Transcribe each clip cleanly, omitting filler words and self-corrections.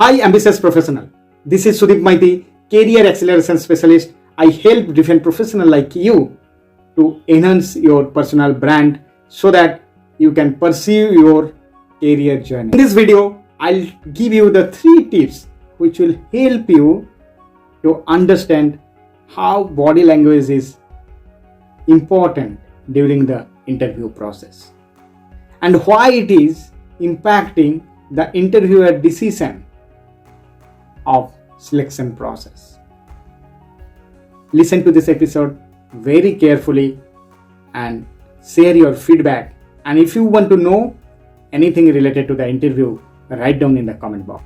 Hi, ambitious professional. This is Sudip Maiti, Career Acceleration Specialist. I help different professionals like you to enhance your personal brand so that you can pursue your career journey. In this video, I'll give you the 3 tips which will help you to understand how body language is important during the interview process and why it is impacting the interviewer decision of selection process. Listen to this episode very carefully and share your feedback. And if you want to know anything related to the interview, write down in the comment box.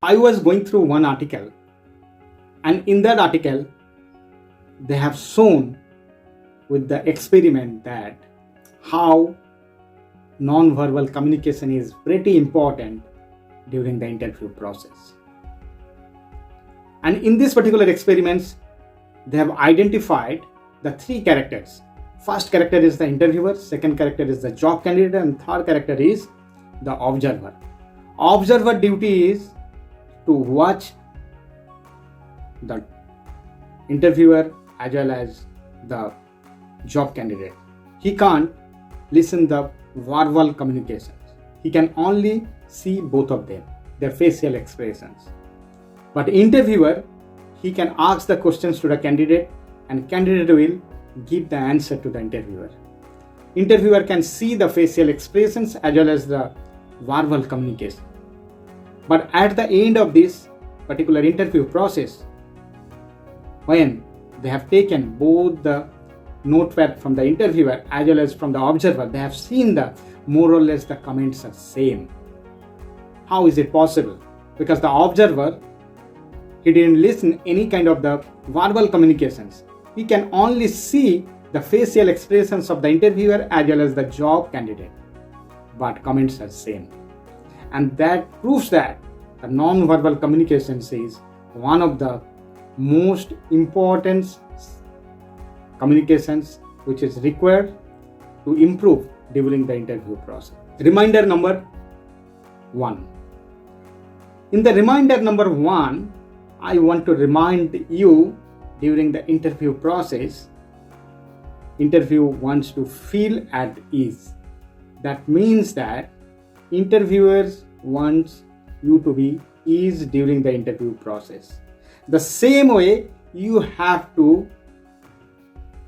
I was going through one article, and in that article, they have shown with the experiment that how non-verbal communication is pretty important during the interview process. And in this particular experiments, they have identified the 3 characters. First character is the interviewer, second character is the job candidate, and third character is the observer. Observer duty is to watch the interviewer as well as the job candidate. He can't listen the verbal communications. He can only see both of them, their facial expressions. But interviewer, he can ask the questions to the candidate and candidate will give the answer to the interviewer. Interviewer can see the facial expressions as well as the verbal communication. But at the end of this particular interview process, when they have taken both the notepad from the interviewer as well as from the observer, they have seen the more or less the comments are same. How is it possible? Because the observer, he didn't listen any kind of the verbal communications. He can only see the facial expressions of the interviewer as well as the job candidate. But comments are same. And that proves that the non-verbal communications is one of the most important communications which is required to improve during the interview process. Reminder number 1. In the reminder number 1, I want to remind you during the interview process, interview wants to feel at ease. That means that interviewers wants you to be ease during the interview process. The same way you have to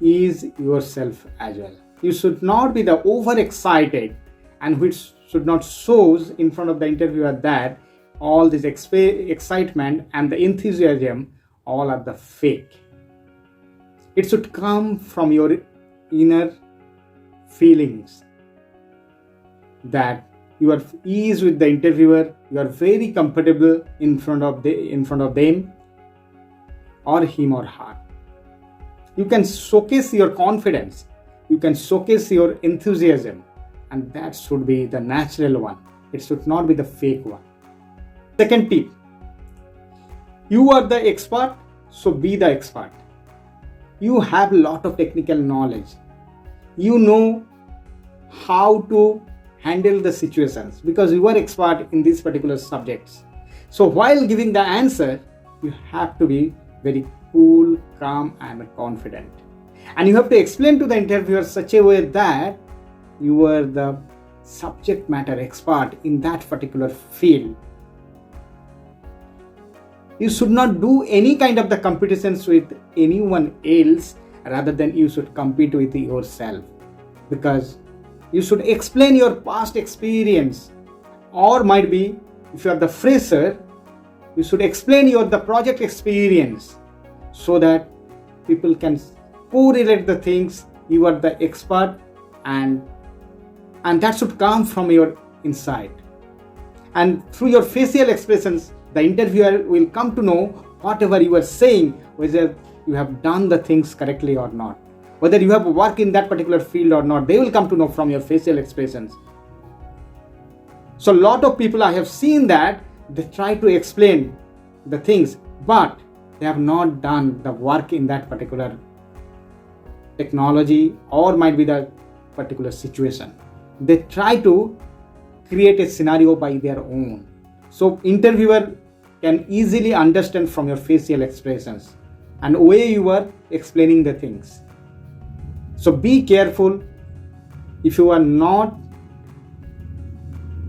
ease yourself as well. You should not be the overexcited, and which should not shows in front of the interviewer that all this excitement and the enthusiasm all are the fake. It should come from your inner feelings that you are ease with the interviewer, you are very comfortable in front of them or him or her. You can showcase your confidence, you can showcase your enthusiasm, and that should be the natural one. It should not be the fake one. Second tip, you are the expert, so be the expert. You have a lot of technical knowledge. You know how to handle the situations because you are expert in these particular subjects. So while giving the answer, you have to be very cool, calm and confident. And you have to explain to the interviewer such a way that you are the subject matter expert in that particular field. You should not do any kind of the competitions with anyone else rather than you should compete with yourself, because you should explain your past experience, or might be if you are the fresher, you should explain the project experience so that people can correlate the things. You are the expert and that should come from your inside. And through your facial expressions, the interviewer will come to know whatever you are saying, whether you have done the things correctly or not, whether you have worked in that particular field or not. They will come to know from your facial expressions. So a lot of people I have seen that they try to explain the things, but they have not done the work in that particular technology or might be the particular situation. they try to create a scenario by their own. So interviewer can easily understand from your facial expressions and way you are explaining the things. So be careful. If you are not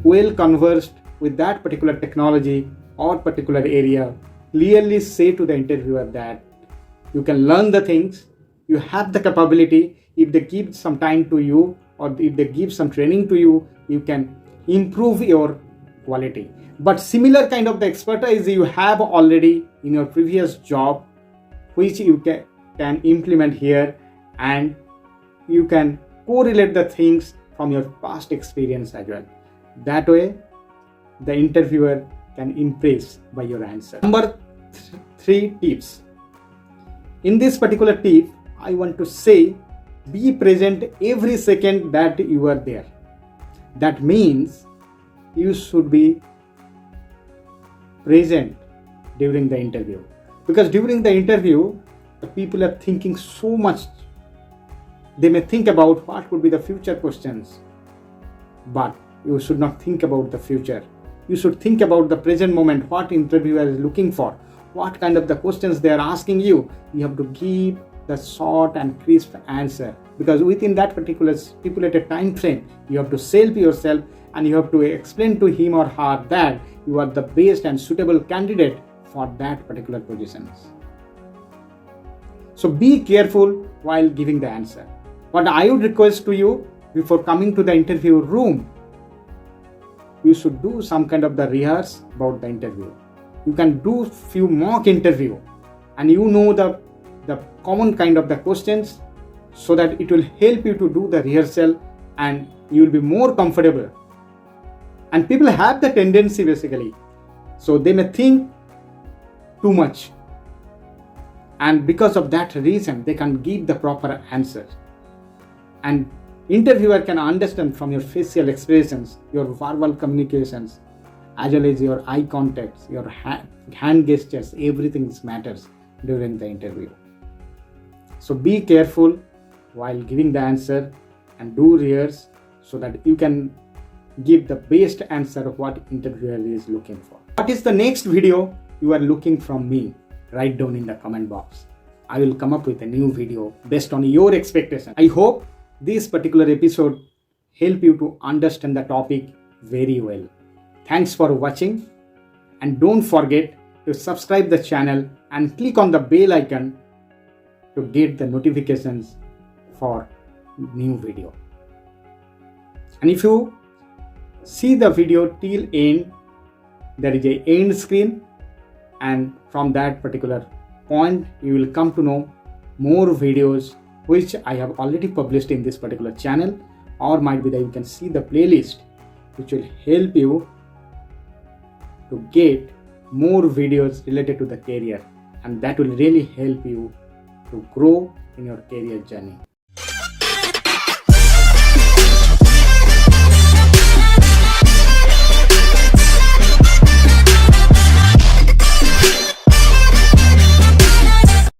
well conversed with that particular technology or particular area, clearly say to the interviewer that you can learn the things, you have the capability. If they give some time to you or if they give some training to you, you can improve your quality. But similar kind of the expertise you have already in your previous job, which you can implement here, and you can correlate the things from your past experience as well. That way, the interviewer can impress by your answer. Number 3 tips. In this particular tip, I want to say, be present every second that you are there. That means you should be present during the interview. Because during the interview, the people are thinking so much. They may think about what could be the future questions. But you should not think about the future. You should think about the present moment, what interviewer is looking for, what kind of the questions they are asking you. You have to give the short and crisp answer, because within that particular stipulated time frame, you have to sell yourself and you have to explain to him or her that you are the best and suitable candidate for that particular positions. So be careful while giving the answer. What I would request to you, before coming to the interview room, you should do some kind of the rehearse about the interview. You can do few mock interview and you know the common kind of the questions, so that it will help you to do the rehearsal and you will be more comfortable. And people have the tendency basically, so they may think too much, and because of that reason they can give the proper answer. And interviewer can understand from your facial expressions, your verbal communications, as well as your eye contacts, your hand gestures, everything matters during the interview. So be careful while giving the answer and do rehearse, so that you can give the best answer of what interviewer is looking for. What is the next video you are looking from me? Write down in the comment box. I will come up with a new video based on your expectation. I hope this particular episode help you to understand the topic very well. Thanks for watching, and don't forget to subscribe the channel and click on the bell icon to get the notifications for new video. And if you see the video till end, there is a end screen, and from that particular point you will come to know more videos which I have already published in this particular channel, or might be that you can see the playlist which will help you to get more videos related to the career, and that will really help you to grow in your career journey.